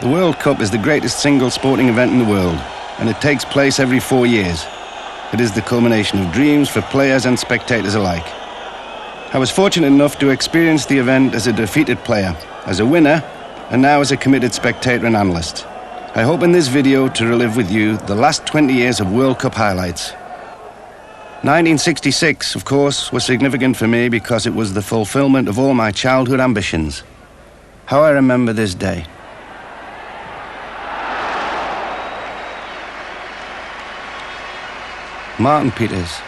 The World Cup is the greatest single sporting event in the world, and it takes place every 4 years. It is the culmination of dreams for players and spectators alike. I was fortunate enough to experience the event as a defeated player, as a winner, and now as a committed spectator and analyst. I hope in this video to relive with you the last 20 years of World Cup highlights. 1966, of course, was significant for me because it was the fulfillment of all my childhood ambitions. How I remember this day. Martin Peters.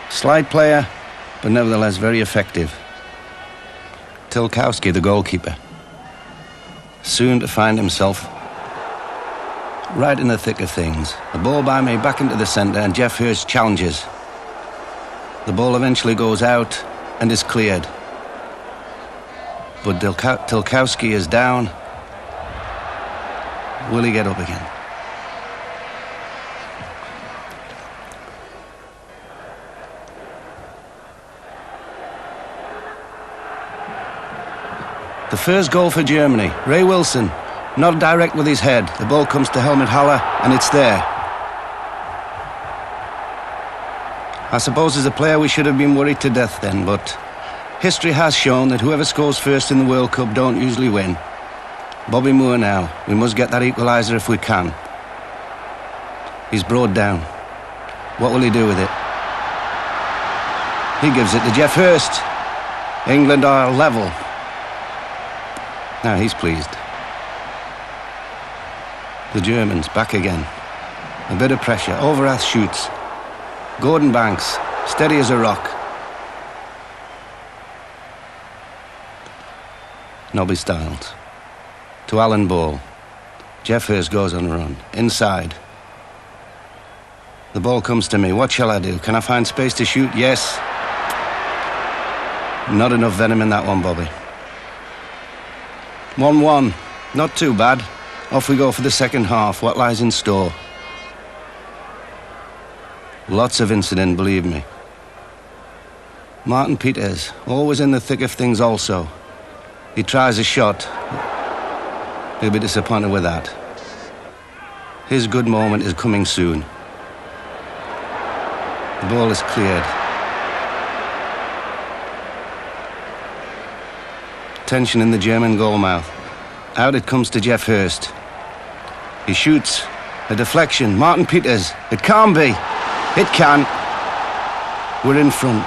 Slight player, but nevertheless very effective. Tilkowski, the goalkeeper. Soon to find himself right in the thick of things. The ball by me back into the centre and Geoff Hurst challenges. The ball eventually goes out and is cleared. But Tilkowski is down. Will he get up again? The first goal for Germany. Ray Wilson, not direct with his head. The ball comes to Helmut Haller, and it's there. I suppose as a player we should have been worried to death then, but history has shown that whoever scores first in the World Cup don't usually win. Bobby Moore now. We must get that equaliser if we can. He's brought down. What will he do with it? He gives it to Geoff Hurst. England are level. Now he's pleased. The Germans back again. A bit of pressure. Overath shoots. Gordon Banks, steady as a rock. Nobby Stiles. To Alan Ball. Geoff Hurst goes on a run. Inside. The ball comes to me. What shall I do? Can I find space to shoot? Yes. Not enough venom in that one, Bobby. 1-1. Not too bad. Off we go for the second half. What lies in store? Lots of incident, believe me. Martin Peters, always in the thick of things also. He tries a shot. He'll be disappointed with that. His good moment is coming soon. The ball is cleared. Tension in the German goal mouth. Out it comes to Geoff Hurst. He shoots. A deflection. Martin Peters. It can't be. It can. We're in front.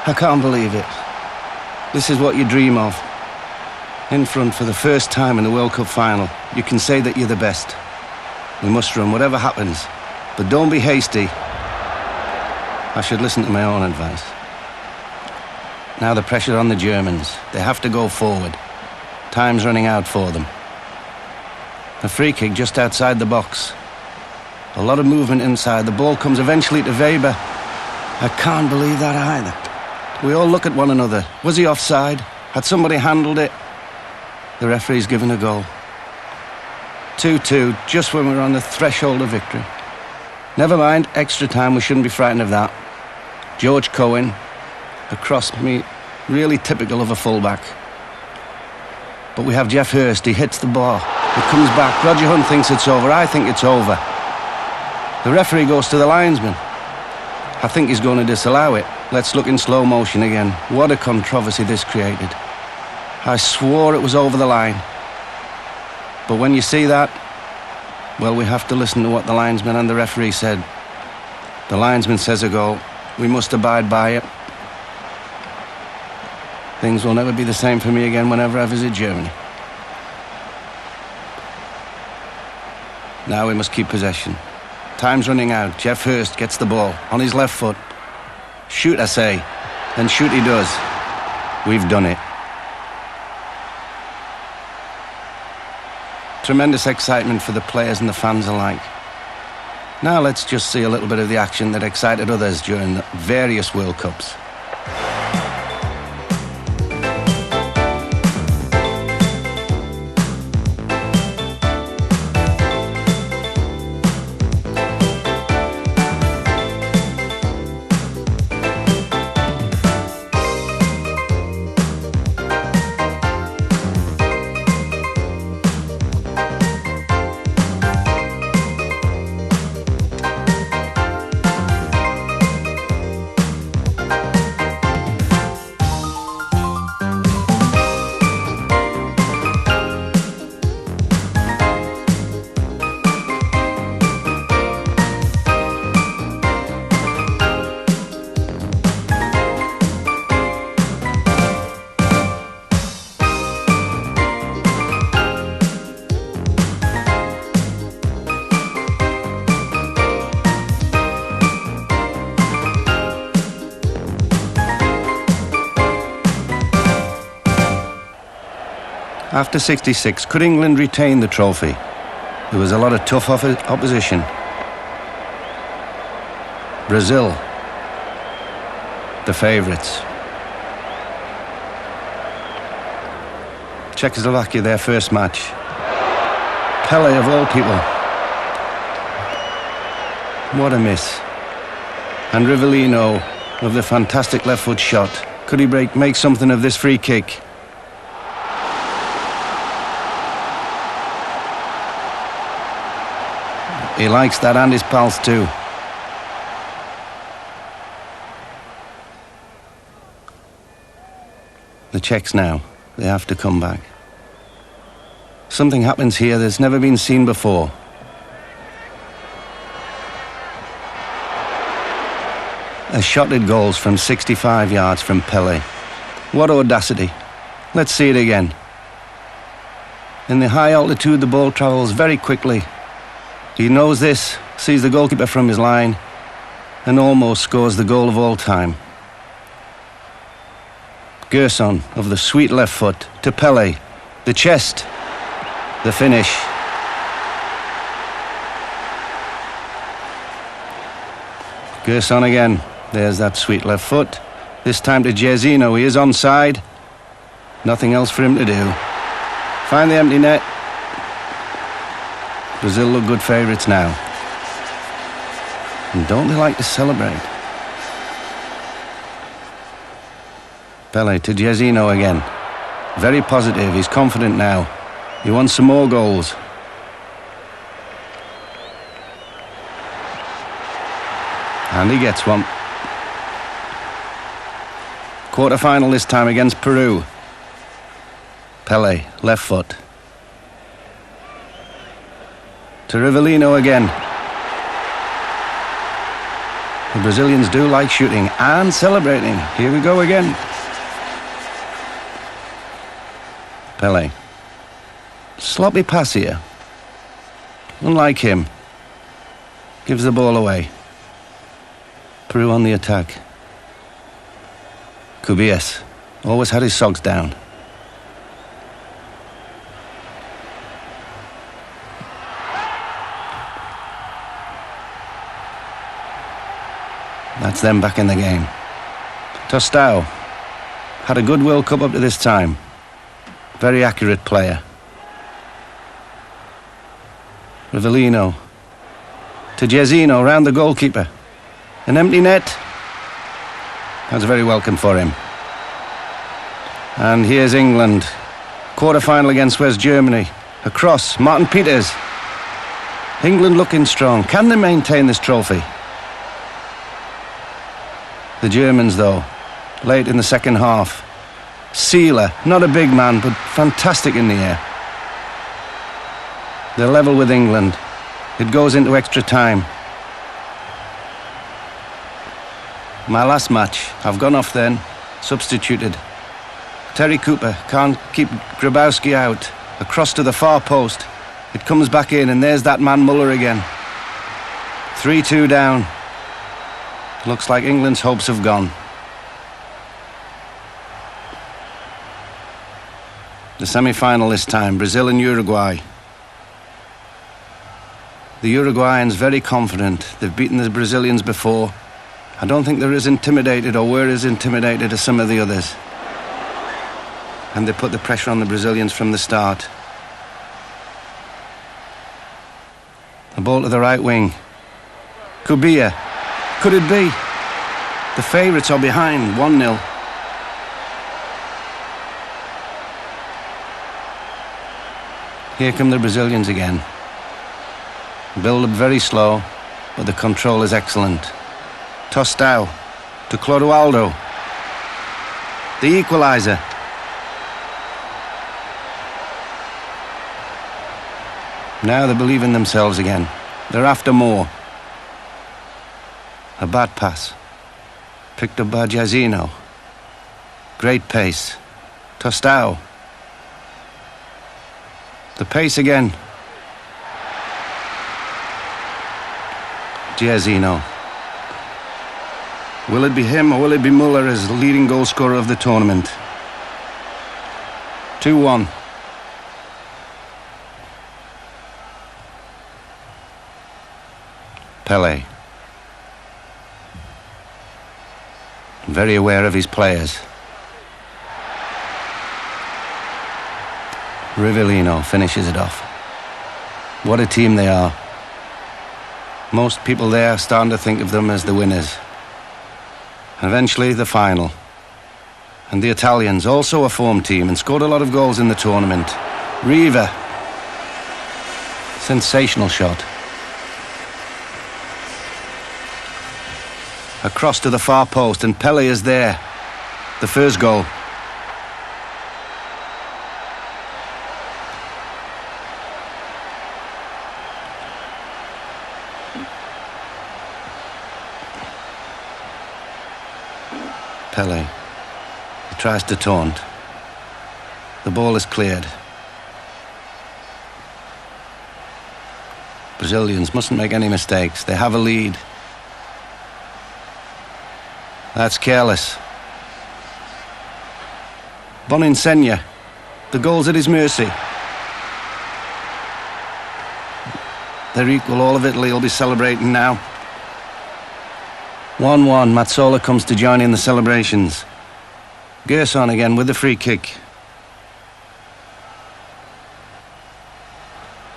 I can't believe it. This is what you dream of. In front for the first time in the World Cup final. You can say that you're the best. We must run whatever happens. But don't be hasty. I should listen to my own advice. Now the pressure on the Germans. They have to go forward. Time's running out for them. A free kick just outside the box. A lot of movement inside. The ball comes eventually to Weber. I can't believe that either. We all look at one another. Was he offside? Had somebody handled it? The referee's given a goal. 2-2, just when we're on the threshold of victory. Never mind, extra time, we shouldn't be frightened of that. George Cohen, across me, really typical of a fullback. But we have Geoff Hurst, he hits the bar. It comes back, Roger Hunt thinks it's over, I think it's over. The referee goes to the linesman. I think he's going to disallow it. Let's look in slow motion again. What a controversy this created. I swore it was over the line. But when you see that, well, we have to listen to what the linesman and the referee said. The linesman says a goal. We must abide by it. Things will never be the same for me again whenever I visit Germany. Now we must keep possession. Time's running out. Geoff Hurst gets the ball on his left foot. Shoot, I say. And shoot he does. We've done it. Tremendous excitement for the players and the fans alike. Now let's just see a little bit of the action that excited others during the various World Cups. After 66, could England retain the trophy? There was a lot of tough opposition. Brazil, the favourites. Czechoslovakia, their first match. Pele, of all people. What a miss. And Rivellino with the fantastic left foot shot. Could he make something of this free kick? He likes that and his pals too. The Czechs now, they have to come back. Something happens here that's never been seen before. A shot at goals from 65 yards from Pele. What audacity. Let's see it again. In the high altitude, the ball travels very quickly. He knows this, sees the goalkeeper from his line, and almost scores the goal of all time. Gerson of the sweet left foot to Pele. The chest. The finish. Gerson again. There's that sweet left foot. This time to Jezino. He is onside. Nothing else for him to do. Find the empty net. Brazil look good favourites now. And don't they like to celebrate? Pele to Jezino again. Very positive. He's confident now. He wants some more goals. And he gets one. Quarter-final this time against Peru. Pele, left foot. To Rivellino again. The Brazilians do like shooting and celebrating. Here we go again. Pele. Sloppy pass here. Unlike him. Gives the ball away. Peru on the attack. Cubillas. Always had his socks down. That's them back in the game. Tostão had a good World Cup up to this time. Very accurate player. Rivellino to Jezino, round the goalkeeper. An empty net. That's very welcome for him. And here's England. Quarter-final against West Germany. Across, Martin Peters. England looking strong. Can they maintain this trophy? The Germans, though, late in the second half. Sealer, not a big man, but fantastic in the air. They're level with England. It goes into extra time. My last match, I've gone off then, substituted. Terry Cooper can't keep Grabowski out. Across to the far post. It comes back in, and there's that man Muller again. 3-2 down. Looks like England's hopes have gone. The semi-final this time, Brazil and Uruguay. The Uruguayans very confident. They've beaten the Brazilians before. I don't think they're as intimidated or were as intimidated as some of the others. And they put the pressure on the Brazilians from the start. The ball to the right wing. Cubillas. Could it be? The favourites are behind, 1-0. Here come the Brazilians again. Build up very slow, but the control is excellent. Tostão to Clodoaldo. The equaliser. Now they believe in themselves again. They're after more. A bad pass. Picked up by Jezino. Great pace. Tostão. The pace again. Jezino. Will it be him or will it be Muller as the leading goal scorer of the tournament? 2-1. Pele. Very aware of his players. Rivellino finishes it off. What a team they are. Most people there are starting to think of them as the winners. Eventually, the final. And the Italians, also a form team, and scored a lot of goals in the tournament. Riva. Sensational shot. Across to the far post, and Pele is there. The first goal. Pele. He tries to taunt. The ball is cleared. Brazilians mustn't make any mistakes. They have a lead. That's careless. Boninsegna. The goal's at his mercy. They're equal. All of Italy will be celebrating now. 1-1. Mazzola comes to join in the celebrations. Gerson again with the free kick.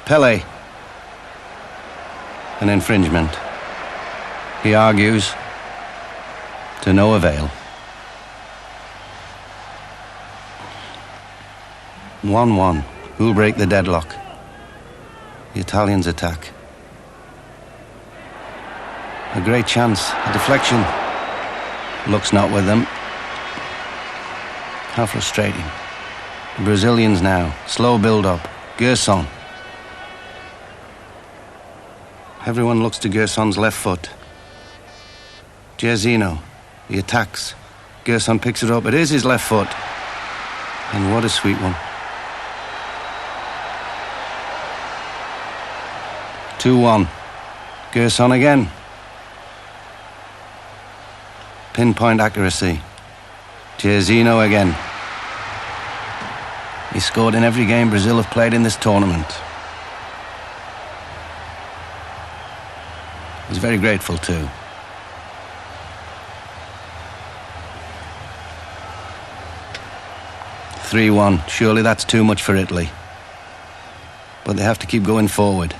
Pele. An infringement. He argues. To no avail. 1-1. Who'll break the deadlock? The Italians attack. A great chance. A deflection. Looks not with them. How frustrating. The Brazilians now. Slow build-up. Gerson. Everyone looks to Gerson's left foot. Giazzino. He attacks. Gerson picks it up. It is his left foot. And what a sweet one. 2-1. Gerson again. Pinpoint accuracy. Giazzino again. He scored in every game Brazil have played in this tournament. He's very grateful too. (3-1). Surely that's too much for Italy. But they have to keep going forward.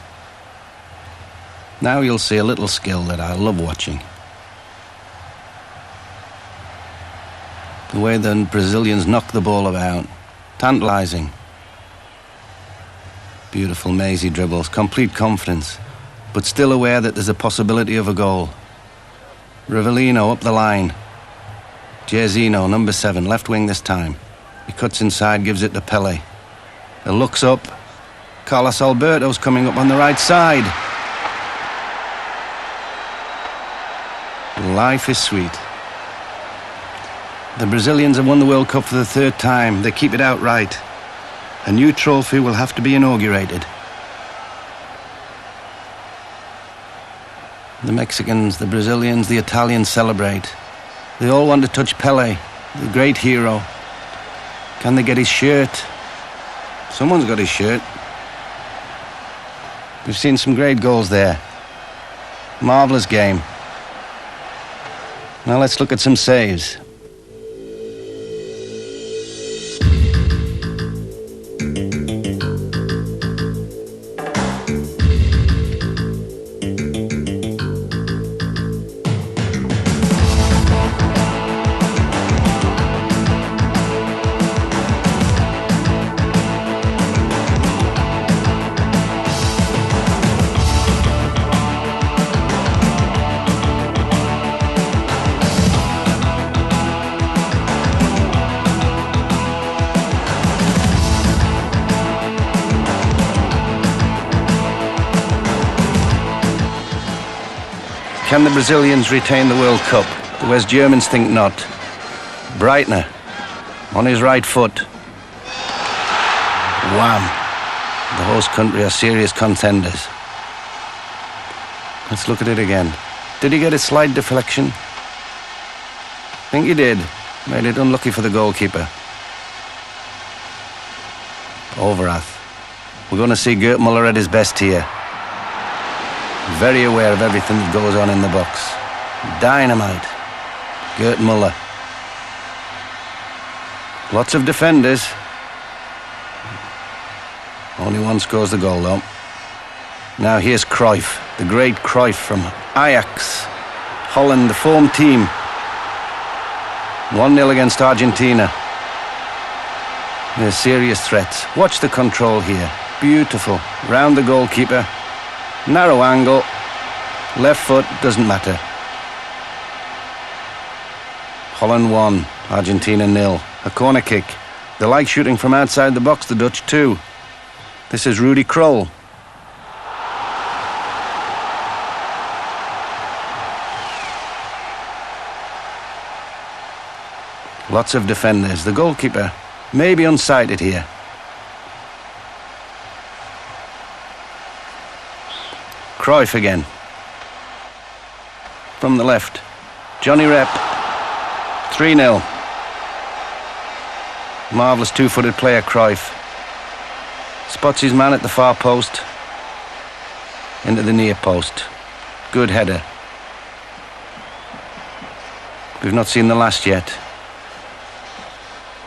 Now you'll see a little skill that I love watching. The way the Brazilians knock the ball about. Tantalizing. Beautiful mazy dribbles. Complete confidence. But still aware that there's a possibility of a goal. Rivellino up the line. Giazzino, number 7, left wing this time. He cuts inside, gives it to Pele. He looks up. Carlos Alberto's coming up on the right side. Life is sweet. The Brazilians have won the World Cup for the 3rd time. They keep it outright. A new trophy will have to be inaugurated. The Mexicans, the Brazilians, the Italians celebrate. They all want to touch Pele, the great hero. Can they get his shirt? Someone's got his shirt. We've seen some great goals there. Marvellous game. Now let's look at some saves. Can the Brazilians retain the World Cup? The West Germans think not. Breitner on his right foot. Wham! The host country are serious contenders. Let's look at it again. Did he get a slight deflection? I think he did. Made it unlucky for the goalkeeper. Overath. We're going to see Gerd Muller at his best here. Very aware of everything that goes on in the box. Dynamite. Gert Muller. Lots of defenders. Only one scores the goal, though. Now here's Cruyff, the great Cruyff from Ajax. Holland, the form team. 1-0 against Argentina. They're serious threats. Watch the control here. Beautiful. Round the goalkeeper. Narrow angle. Left foot, doesn't matter. Holland 1, Argentina 0. A corner kick. They like shooting from outside the box, the Dutch too. This is Rudy Krol. Lots of defenders. The goalkeeper may be unsighted here. Cruyff again. From the left. Johnny Rep. 3-0. Marvellous two-footed player, Cruyff. Spots his man at the far post. Into the near post. Good header. We've not seen the last yet.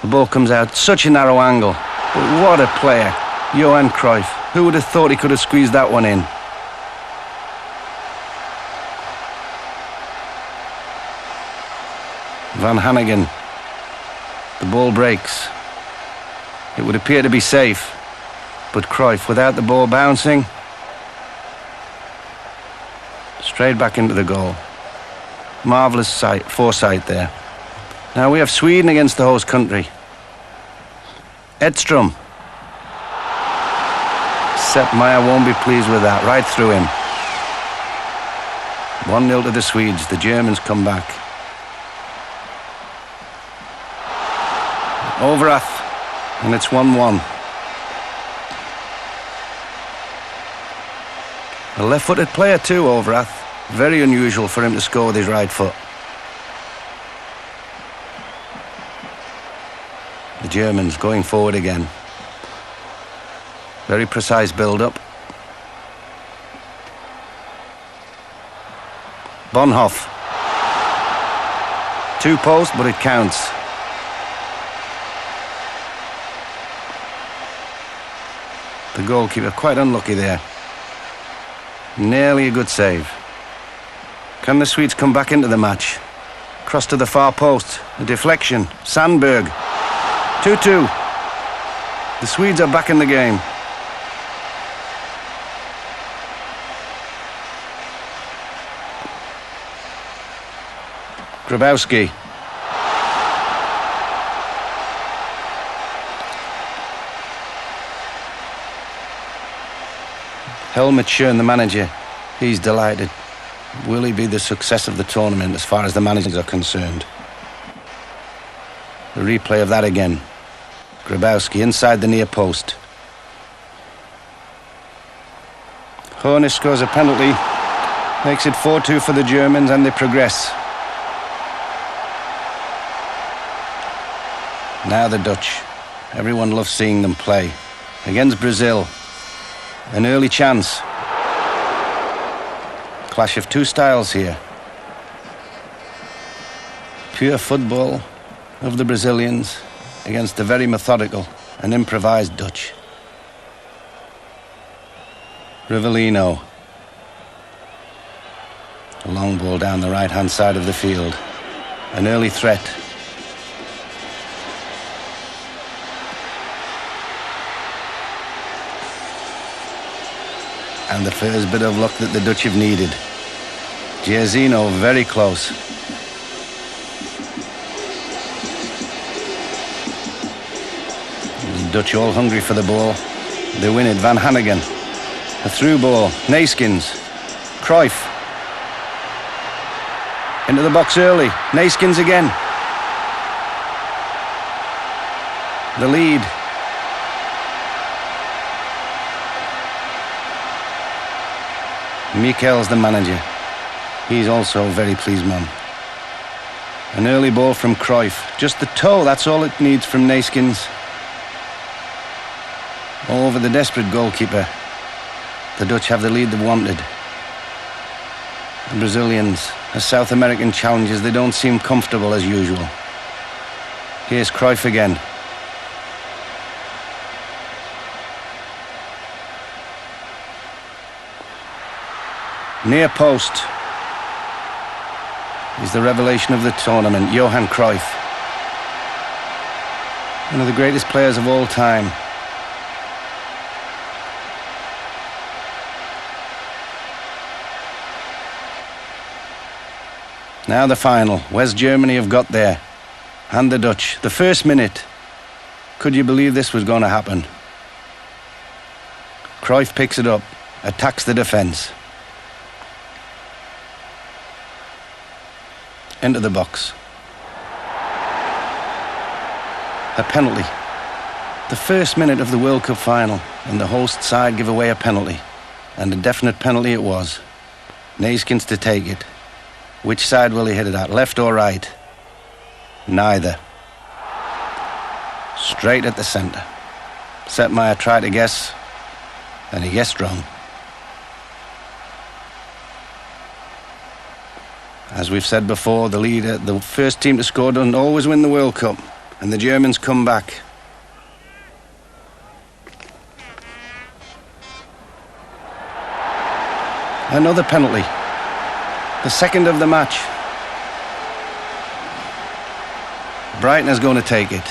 The ball comes out, such a narrow angle. But what a player, Johan Cruyff. Who would have thought he could have squeezed that one in? Van Hanegem. The ball breaks. It would appear to be safe. But Cruyff, without the ball bouncing, straight back into the goal. Marvellous foresight there. Now we have Sweden against the host country. Edström. Sepp Maier won't be pleased with that. Right through him. 1-0 to the Swedes. The Germans come back. Overath. And it's 1-1. A left-footed player too, Overath. Very unusual for him to score with his right foot. The Germans going forward again. Very precise build-up. Bonhoff. Two posts, but it counts. The goalkeeper quite unlucky there. Nearly a good save. Can the Swedes come back into the match? Cross to the far post. A deflection. Sandberg. 2-2. The Swedes are back in the game. Grabowski. Helmut Schön, the manager, he's delighted. Will he be the success of the tournament as far as the managers are concerned? The replay of that again. Grabowski inside the near post. Horner scores a penalty. Makes it 4-2 for the Germans and they progress. Now the Dutch. Everyone loves seeing them play. Against Brazil. An early chance. Clash of two styles here. Pure football of the Brazilians against the very methodical and improvised Dutch. Rivellino. A long ball down the right-hand side of the field. An early threat. And the first bit of luck that the Dutch have needed. Giazino very close. The Dutch all hungry for the ball. They win it. Van Hanegem. A through ball. Neeskens. Cruyff. Into the box early. Neeskens again. The lead. Mikel's the manager. He's also a very pleased man. An early ball from Cruyff. Just the toe, that's all it needs from Neeskens. Over the desperate goalkeeper. The Dutch have the lead they wanted. The Brazilians, as South American challengers, they don't seem comfortable as usual. Here's Cruyff again. Near post. He's the revelation of the tournament, Johan Cruyff. One of the greatest players of all time. Now the final. West Germany have got there. And the Dutch. The first minute. Could you believe this was going to happen? Cruyff picks it up. Attacks the defence. Into the box. A penalty. The first minute of the World Cup final, and the host side give away a penalty. And a definite penalty it was. Neeskens to take it. Which side will he hit it at, left or right? Neither. Straight at the centre. Setmeyer tried to guess, and he guessed wrong. As we've said before, the leader, the first team to score doesn't always win the World Cup, and the Germans come back. Another penalty. The second of the match. Breitner's going to take it.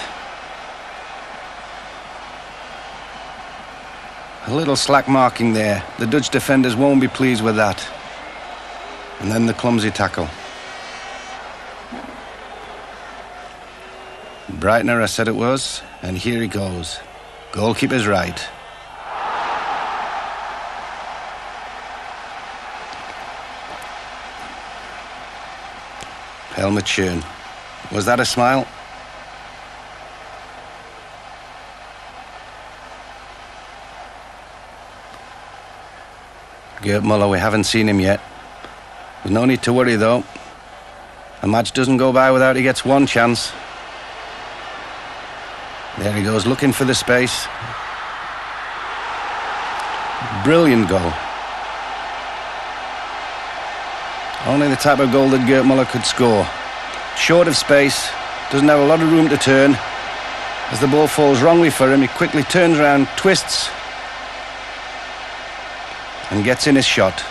A little slack marking there. The Dutch defenders won't be pleased with that. And then the clumsy tackle. Breitner, I said it was, and here he goes. Goalkeeper's right. Helmut Schön. Was that a smile? Gerd Müller, we haven't seen him yet. There's no need to worry though. A match doesn't go by without he gets one chance. There he goes, looking for the space. Brilliant goal. Only the type of goal that Gerd Müller could score. Short of space, doesn't have a lot of room to turn. As the ball falls wrongly for him, he quickly turns around, twists, and gets in his shot.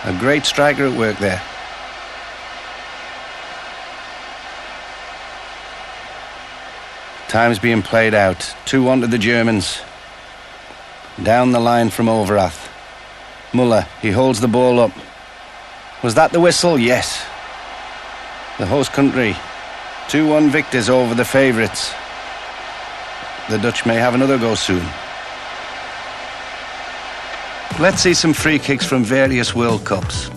A great striker at work there. Time's being played out. 2-1 to the Germans. Down the line from Overath. Müller, he holds the ball up. Was that the whistle? Yes. The host country. 2-1 victors over the favourites. The Dutch may have another go soon. Let's see some free kicks from various World Cups.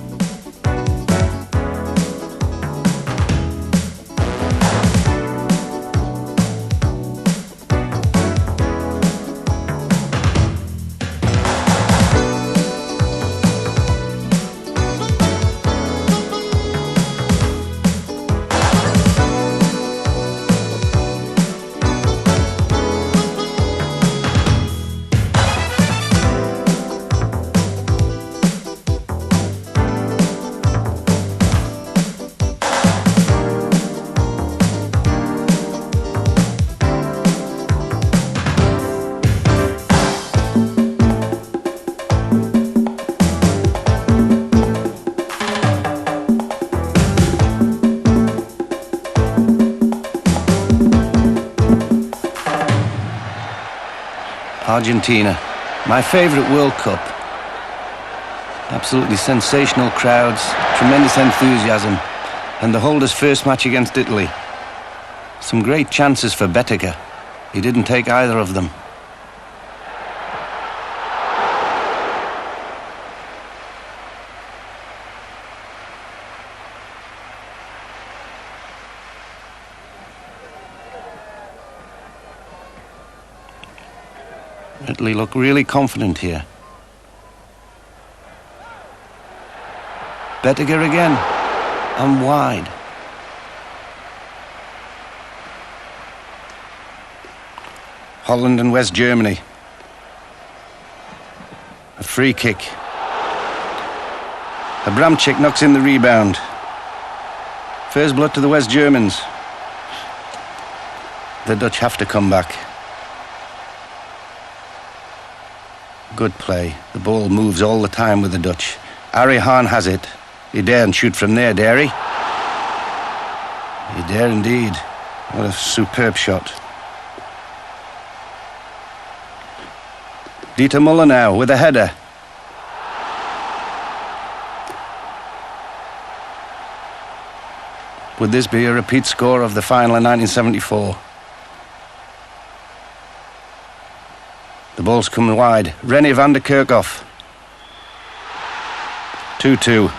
Argentina, my favourite World Cup. Absolutely sensational crowds, tremendous enthusiasm, and the holder's first match against Italy. Some great chances for Bettega. He didn't take either of them. Italy look really confident here. Bettega again, and wide. Holland and West Germany. A free kick. Abramczyk knocks in the rebound. First blood to the West Germans. The Dutch have to come back. Good play. The ball moves all the time with the Dutch. Arie Haan has it. He daren't shoot from there, dare he? He dare indeed. What a superb shot. Dieter Muller now with a header. Would this be a repeat score of the final in 1974? The ball's coming wide. René van der Kerkhoff. 2-2.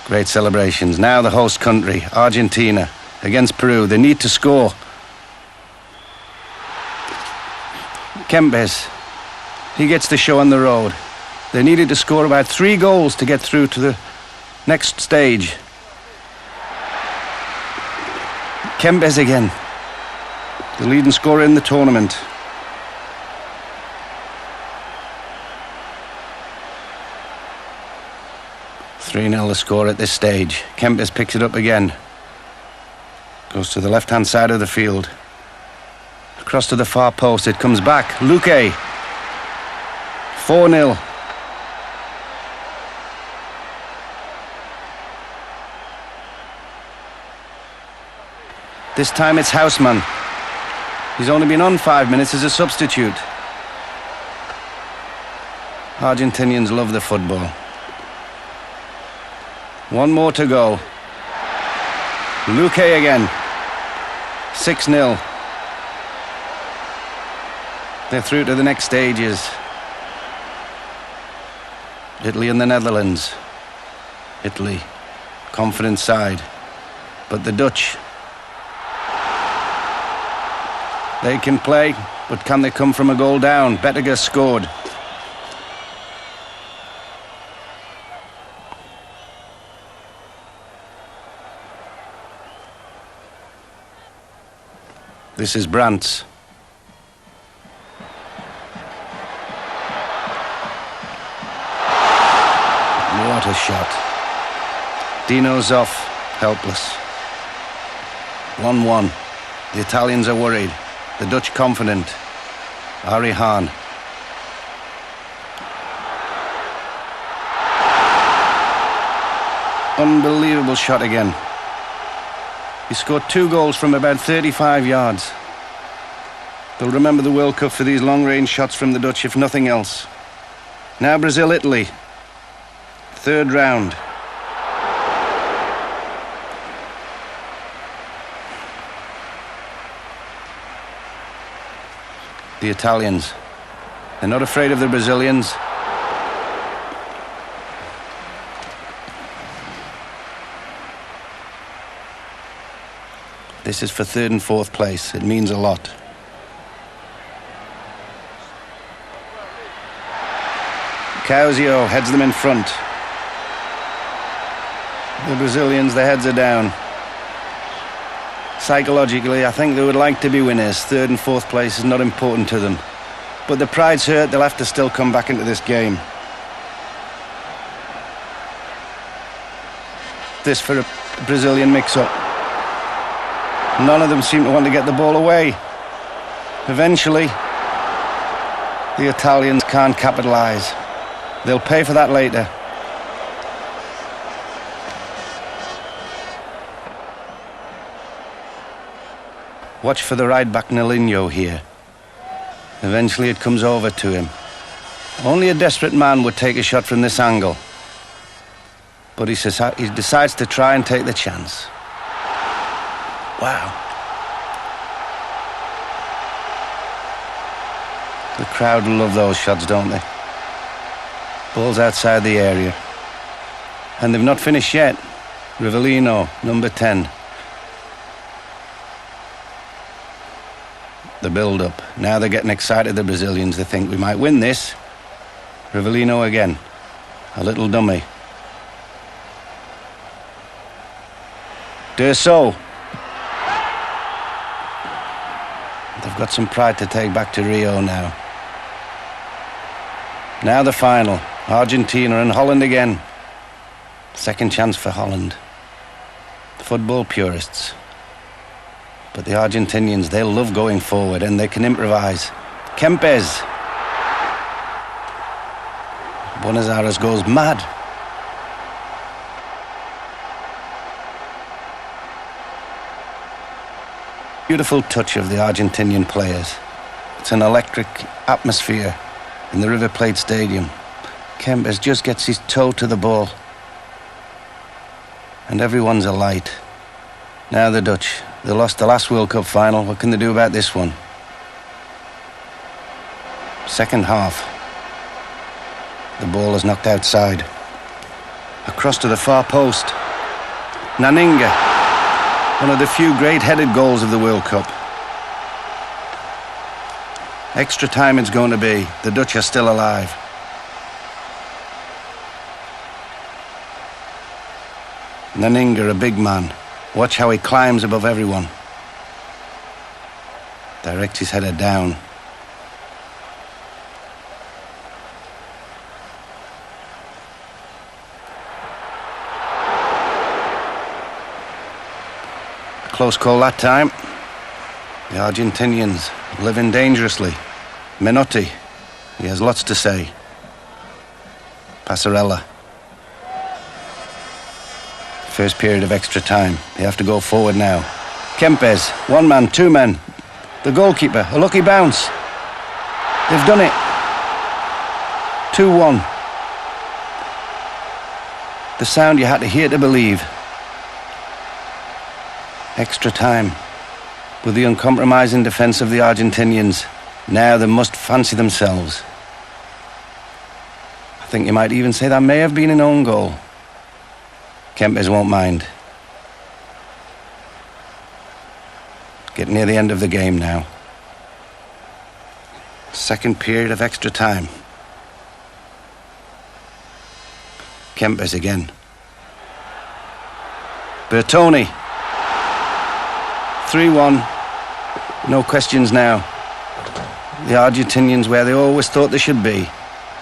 Great celebrations. Now the host country, Argentina, against Peru. They need to score. Kempes. He gets the show on the road. They needed to score about 3 goals to get through to the next stage. Kempes again, the leading scorer in the tournament. "3-0 the score at this stage. Kempes picks it up again. Goes to the left-hand side of the field. Across to the far post, it comes back. Luque. 4-0. This time it's Houseman. He's only been on 5 minutes as a substitute. Argentinians love the football. 1 more to go. Luque again. 6-0. They're through to the next stages. Italy and the Netherlands. Italy, confident side. But the Dutch, they can play, but can they come from a goal down? Bettiger scored. This is Brandts. What a shot. Dino Zoff, helpless. 1-1. The Italians are worried. The Dutch confident. Arie Haan. Unbelievable shot again. He scored 2 goals from about 35 yards. They'll remember the World Cup for these long-range shots from the Dutch, if nothing else. Now Brazil-Italy. 3rd round. The Italians. They're not afraid of the Brazilians. This is for 3rd and 4th place. It means a lot. Causio heads them in front. The Brazilians, their heads are down. Psychologically, I think they would like to be winners. 3rd and 4th place is not important to them. But the pride's hurt. They'll have to still come back into this game. This for a Brazilian mix-up. None of them seem to want to get the ball away. Eventually, the Italians can't capitalise. They'll pay for that later. Watch for the right back Nelinho here. Eventually it comes over to him. Only a desperate man would take a shot from this angle. But he decides to try and take the chance. Wow. The crowd love those shots, don't they? Ball's outside the area. And they've not finished yet. Rivellino, number 10. The build-up. Now they're getting excited, the Brazilians. They think we might win this. Rivellino again. A little dummy. They've got some pride to take back to Rio now. Now the final. Argentina and Holland again. Second chance for Holland. Football purists. But the Argentinians, they'll love going forward and they can improvise. Kempes. Buenos Aires goes mad. Beautiful touch of the Argentinian players. It's an electric atmosphere in the River Plate Stadium. Kempes just gets his toe to the ball. And everyone's alight. Now the Dutch. They lost the last World Cup final. What can they do about this one? Second half. The ball is knocked outside. Across to the far post. Naninga. One of the few great-headed goals of the World Cup. Extra time it's going to be. The Dutch are still alive. Naninga, a big man. Watch how he climbs above everyone. Directs his header down. Close call that time. The Argentinians living dangerously. Menotti, he has lots to say. Passarella. First period of extra time. They have to go forward now. Kempes, one man, two men. The goalkeeper, a lucky bounce. They've done it. 2-1. The sound you had to hear to believe. Extra time. With the uncompromising defence of the Argentinians, now they must fancy themselves. I think you might even say that may have been an own goal. Kempes won't mind. Getting near the end of the game now. Second period of extra time. Kempes again. Bertoni. 3-1. No questions now. The Argentinians where they always thought they should be,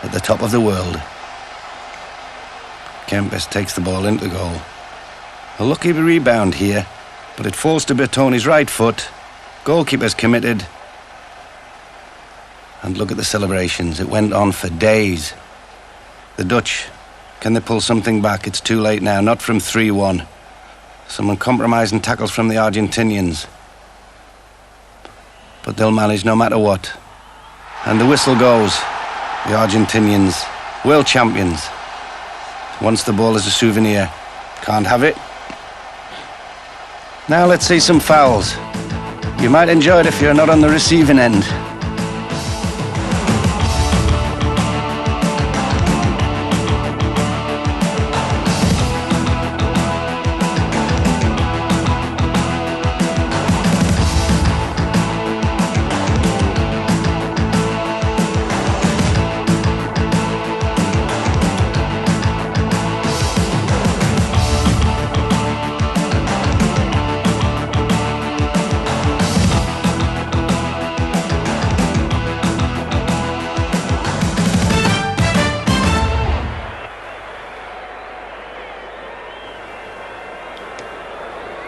at the top of the world. Kempes takes the ball into goal. A lucky rebound here, but it falls to Bertoni's right foot. Goalkeeper's committed. And look at the celebrations. It went on for days. The Dutch, can they pull something back? It's too late now, not from 3-1. Some uncompromising tackles from the Argentinians. But they'll manage no matter what. And the whistle goes. The Argentinians, world champions. Once the ball is a souvenir. Can't have it. Now let's see some fouls. You might enjoy it if you're not on the receiving end.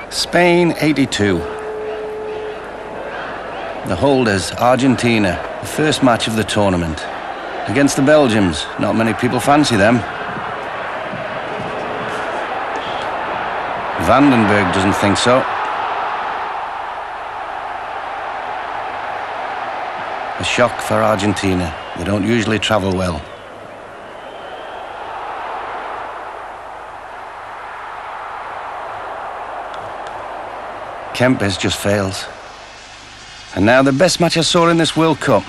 Spain 82. The holders, Argentina, the first match of the tournament. Against the Belgians, not many people fancy them. Vandenberg doesn't think so. A shock for Argentina. They don't usually travel well. Kempes just fails. And now the best match I saw in this World Cup.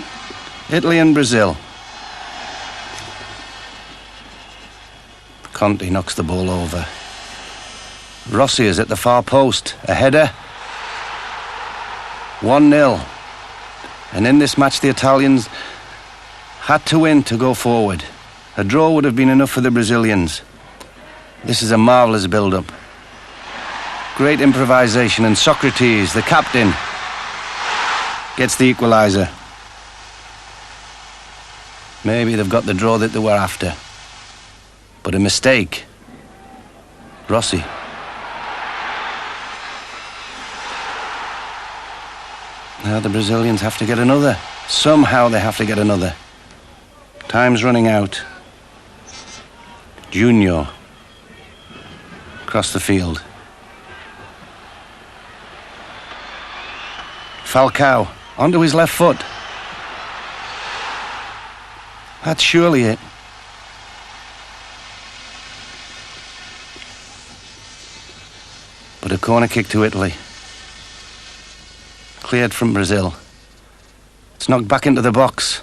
Italy and Brazil. Conte knocks the ball over. Rossi is at the far post. A header. 1-0. And in this match the Italians had to win to go forward. A draw would have been enough for the Brazilians. This is a marvellous build-up. Great improvisation, and Socrates, the captain, Gets the equaliser. Maybe they've got the draw that they were after. But a mistake. Rossi. Now the Brazilians have to get another. Somehow they have to get another. Time's running out. Junior. Across the field. Falcao. Onto his left foot. That's surely it. But a corner kick to Italy. Cleared from Brazil. It's knocked back into the box.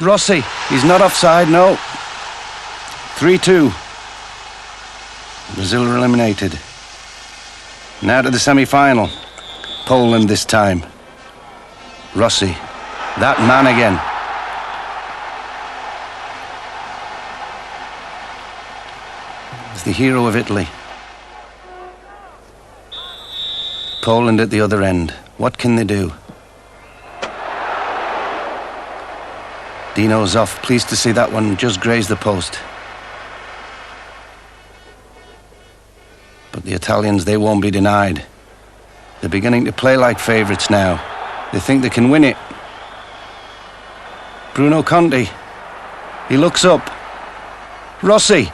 Rossi, he's not offside, no. 3-2. Brazil are eliminated. Now to the semi-final. Poland this time. Rossi, that man again. He's the hero of Italy. Poland at the other end. What can they do? Dino's off. Pleased to see that one just graze the post. But the Italians, they won't be denied. They're beginning to play like favourites now. They think they can win it. Bruno Conti. He looks up. Rossi.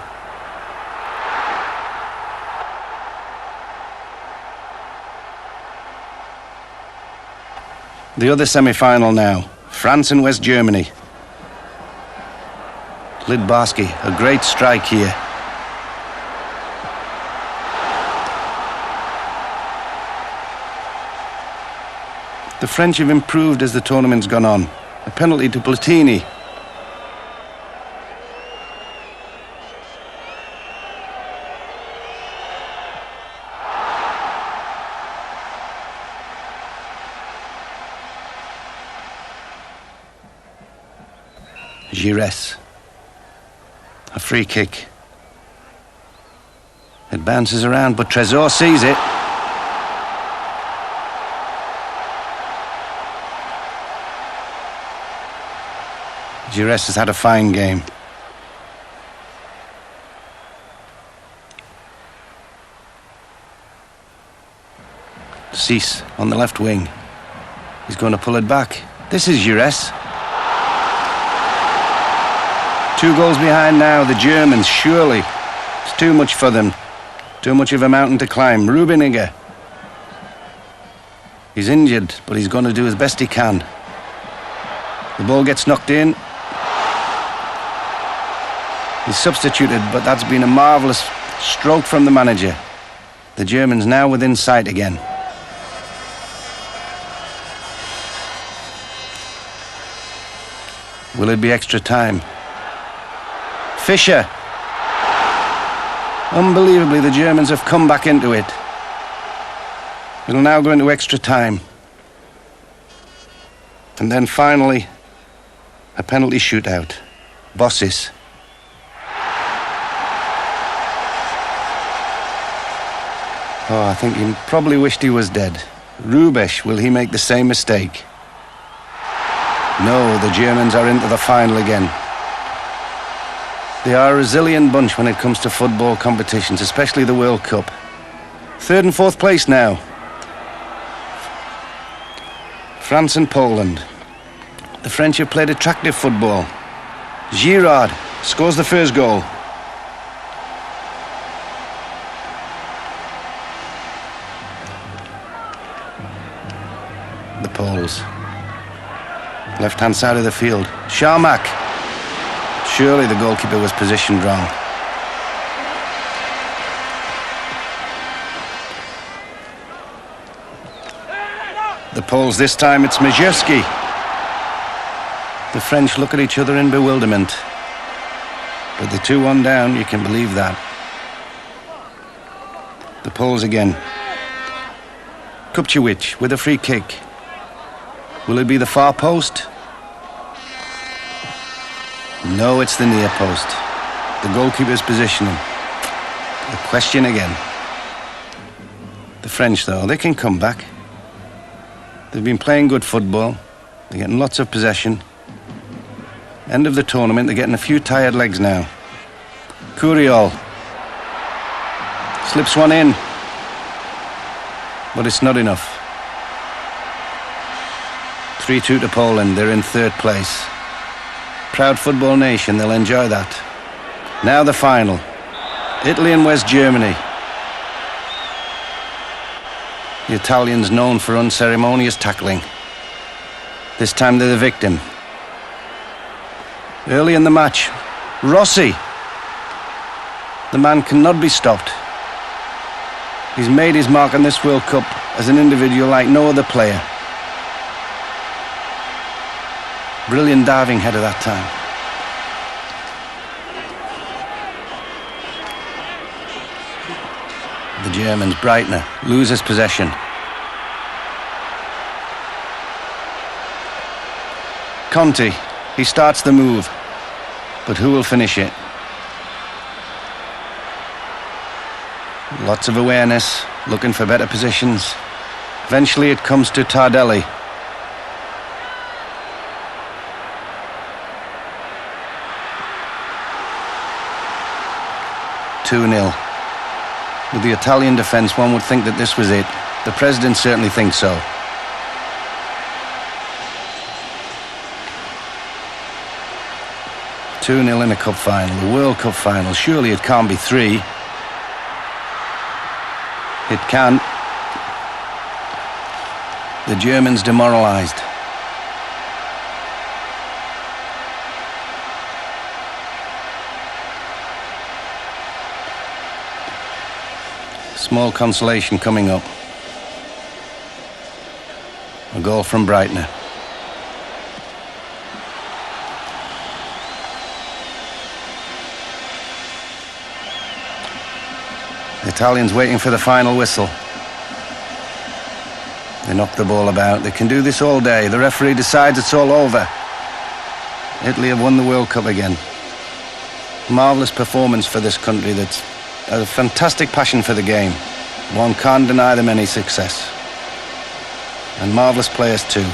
The other semi-final now. France and West Germany. Lidbarski, a great strike here. The French have improved as the tournament's gone on. A penalty to Platini. Gires. A free kick. It bounces around, but Trésor sees it. Gires has had a fine game. Cease on the left wing. He's going to pull it back. This is Gires. 2 goals behind now, the Germans, surely. It's too much for them. Too much of a mountain to climb. Rubiniger. He's injured, but he's going to do as best he can. The ball gets knocked in. He's substituted, but that's been a marvellous stroke from the manager. The Germans now within sight again. Will it be extra time? Fischer. Unbelievably, the Germans have come back into it. It'll now go into extra time. And then finally, a penalty shootout. Bossis. Oh, I think he probably wished he was dead. Rubesch, will he make the same mistake? No, the Germans are into the final again. They are a resilient bunch when it comes to football competitions, especially the World Cup. 3rd and 4th place now. France and Poland. The French have played attractive football. Giroud scores the first goal. The Poles. Left-hand side of the field. Sharmak. Surely the goalkeeper was positioned wrong. The Poles this time, it's Majewski. The French look at each other in bewilderment. But the 2-1 down, you can believe that. The Poles again. Kupchewicz with a free kick. Will it be the far post? No, it's the near post. The goalkeeper's positioning. The question again. The French, though, they can come back. They've been playing good football. They're getting lots of possession. End of the tournament, they're getting a few tired legs now. Curiol slips one in, but it's not enough. 3-2 to Poland, they're in third place. Proud football nation, they'll enjoy that. Now the final. Italy and West Germany. The Italians known for unceremonious tackling. This time they're the victim. Early in the match, Rossi. The man cannot be stopped. He's made his mark on this World Cup as an individual like no other player. Brilliant diving header that time. The Germans, Breitner, loses possession. Conti, he starts the move, but who will finish it? Lots of awareness, looking for better positions. Eventually it comes to Tardelli. With the Italian defence, one would think that this was it. The president certainly thinks so. Two-nil in a cup final, the World Cup final. Surely it can't be 3. It can. The Germans demoralised. Small consolation coming up. A goal from Breitner. The Italians waiting for the final whistle. They knock the ball about. They can do this all day. The referee decides it's all over. Italy have won the World Cup again. Marvellous performance for this country that's a fantastic passion for the game. One can't deny them any success. And marvellous players too.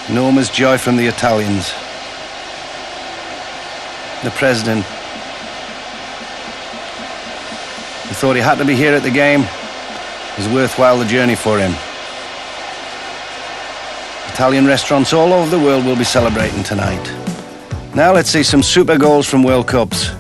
Enormous joy from the Italians. The president. He thought he had to be here at the game. It was worthwhile the journey for him. Italian restaurants all over the world will be celebrating tonight. Now let's see some super goals from World Cups.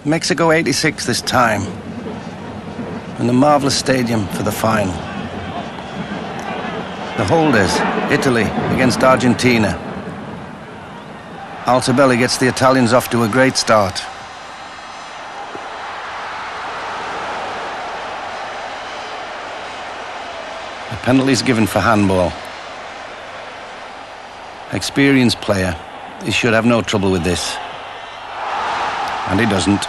Mexico 86 this time, in the marvellous stadium for the final. The holders, Italy against Argentina. Altobelli gets the Italians off to a great start. The penalty's given for handball. Experienced player, he should have no trouble with this. And he doesn't.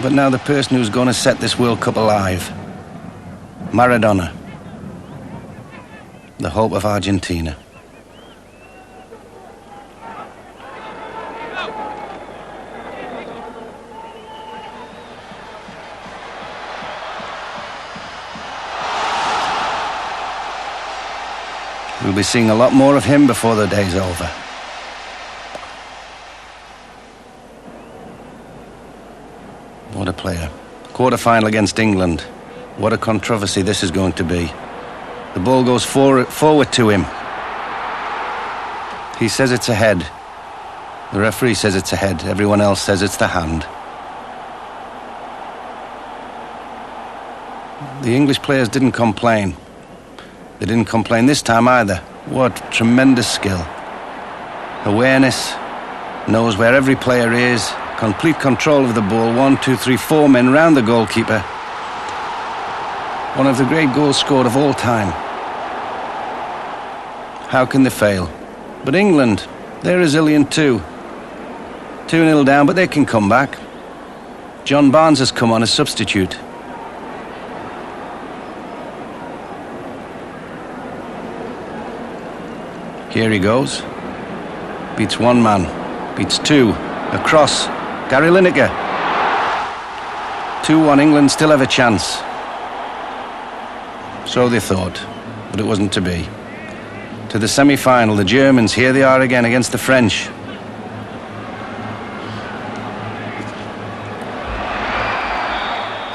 But now the person who's going to set this World Cup alive. Maradona. The hope of Argentina. We'll be seeing a lot more of him before the day's over. What a player. Quarter-final against England. What a controversy this is going to be. The ball goes forward to him. He says it's a head. The referee says it's a head. Everyone else says it's the hand. The English players didn't complain. They didn't complain this time either. What tremendous skill. Awareness. Knows where every player is. Complete control of the ball. 1, 2, 3, 4 men round the goalkeeper. One of the great goals scored of all time. How can they fail? But England, they're resilient too. 2-0 down, but they can come back. John Barnes has come on as substitute. Here he goes. Beats one man. Beats two. Across. Gary Lineker. 2-1. England still have a chance. So they thought, but it wasn't to be. To the semi-final, the Germans, here they are again against the French.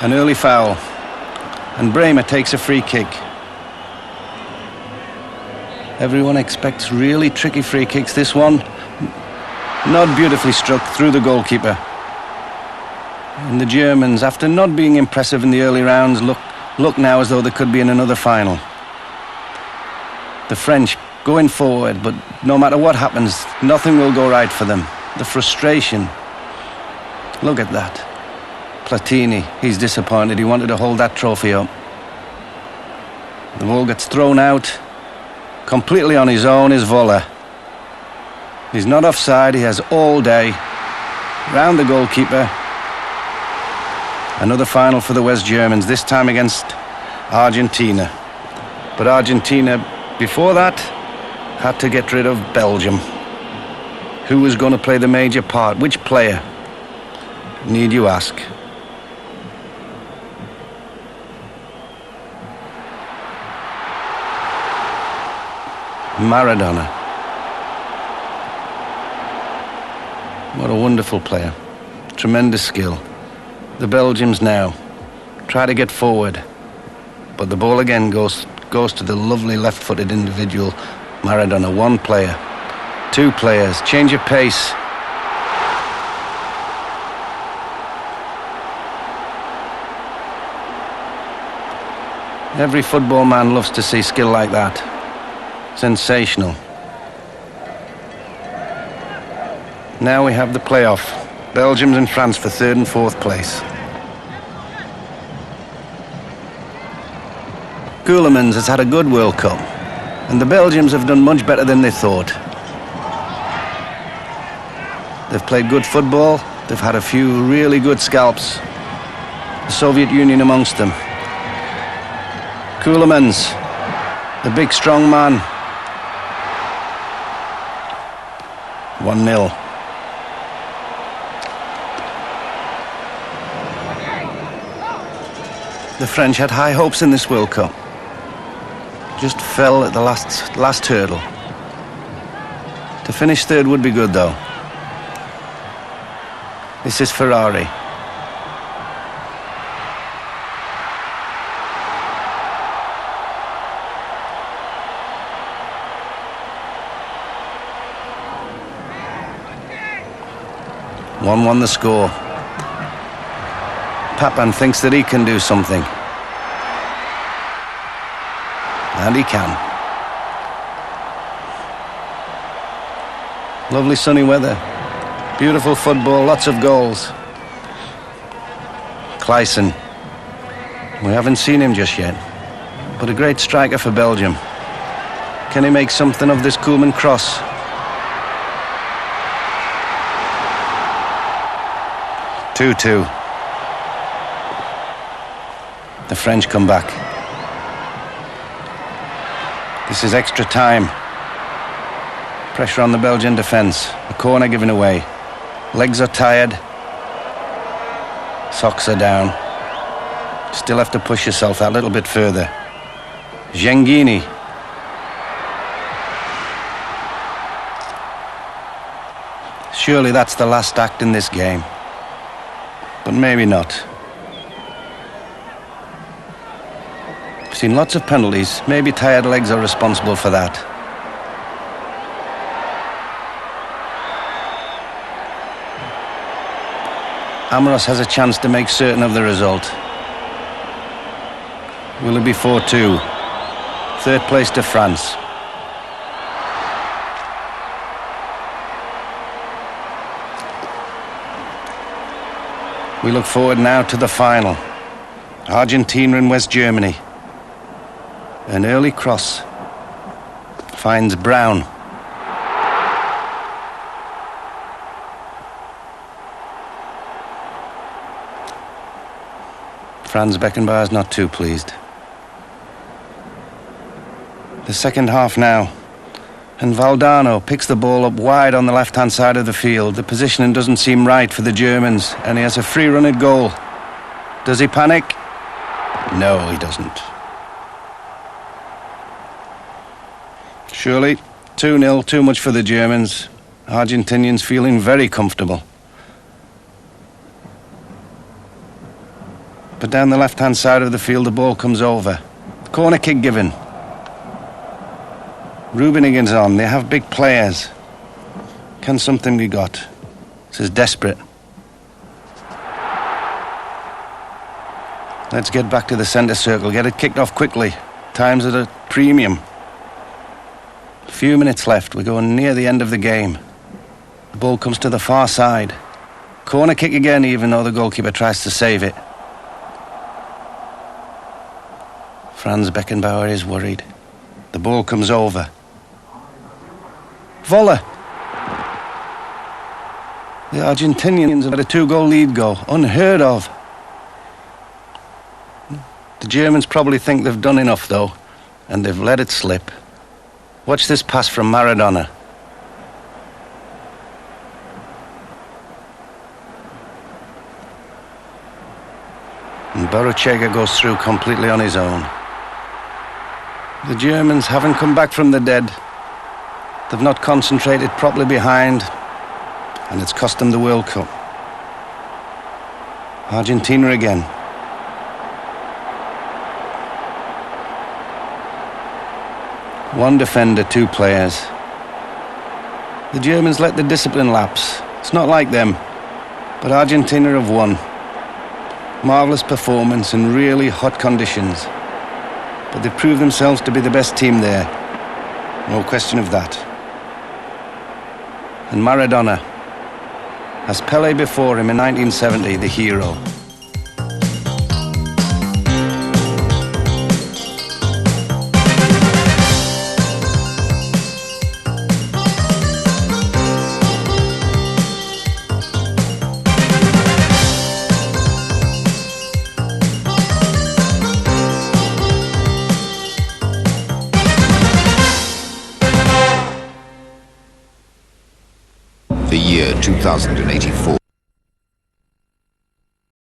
An early foul. And Bremer takes a free kick. Everyone expects really tricky free kicks. This one, not beautifully struck through the goalkeeper. And the Germans, after not being impressive in the early rounds, look now as though they could be in another final. The French going forward, but no matter what happens, nothing will go right for them. The frustration. Look at that. Platini, he's disappointed. He wanted to hold that trophy up. The ball gets thrown out. Completely on his own is Voller. He's not offside, he has all day. Round the goalkeeper. Another final for the West Germans, this time against Argentina. But Argentina, before that, had to get rid of Belgium. Who was going to play the major part? Which player? Need you ask? Maradona. What a wonderful player. Tremendous skill. The Belgians now try to get forward, but the ball again goes to the lovely left-footed individual, Maradona. One player, two players, change of pace. Every football man loves to see skill like that. Sensational. Now we have the playoff. Belgium and France for third and fourth place. Keulemans has had a good World Cup, and the Belgians have done much better than they thought. They've played good football. They've had a few really good scalps. The Soviet Union amongst them. Keulemans, the big strong man. 1-0. The French had high hopes in this World Cup. Just fell at the last hurdle. To finish third would be good though. This is Ferrari. One the score. Papan thinks that he can do something. And he can. Lovely sunny weather. Beautiful football, lots of goals. Clayson. We haven't seen him just yet. But a great striker for Belgium. Can he make something of this Koeman cross? Two. The French come back. This is extra time. Pressure on the Belgian defence. A corner given away. Legs are tired. Socks are down. Still have to push yourself that little bit further. Gengini. Surely that's the last act in this game. But maybe not. I've seen lots of penalties. Maybe tired legs are responsible for that. Amoros has a chance to make certain of the result. Will it be 4-2? Third place to France. We look forward now to the final. Argentina and West Germany. An early cross finds Brown. Franz Beckenbauer is not too pleased. The second half now, and Valdano picks the ball up wide on the left-hand side of the field. The positioning doesn't seem right for the Germans, and he has a free run at goal. Does he panic? No, he doesn't. Surely, 2-0, too much for the Germans. Argentinians feeling very comfortable. But down the left-hand side of the field, the ball comes over. Corner kick given. Rummenigge's on. They have big players. Can something be got? This is desperate. Let's get back to the centre circle. Get it kicked off quickly. Time's at a premium. A few minutes left. We're going near the end of the game. The ball comes to the far side. Corner kick again, even though the goalkeeper tries to save it. Franz Beckenbauer is worried. The ball comes over. Voller. The Argentinians have had a 2-goal lead go. Unheard of. The Germans probably think they've done enough, though, and they've let it slip. Watch this pass from Maradona. And Borruchaga goes through completely on his own. The Germans haven't come back from the dead. They've not concentrated properly behind, and it's cost them the World Cup. Argentina again. One defender, 2 players. The Germans let the discipline lapse. It's not like them, but Argentina have won. Marvellous performance in really hot conditions. But they've proved themselves to be the best team there. No question of that. And Maradona has Pelé before him in 1970, the hero. The year 2084.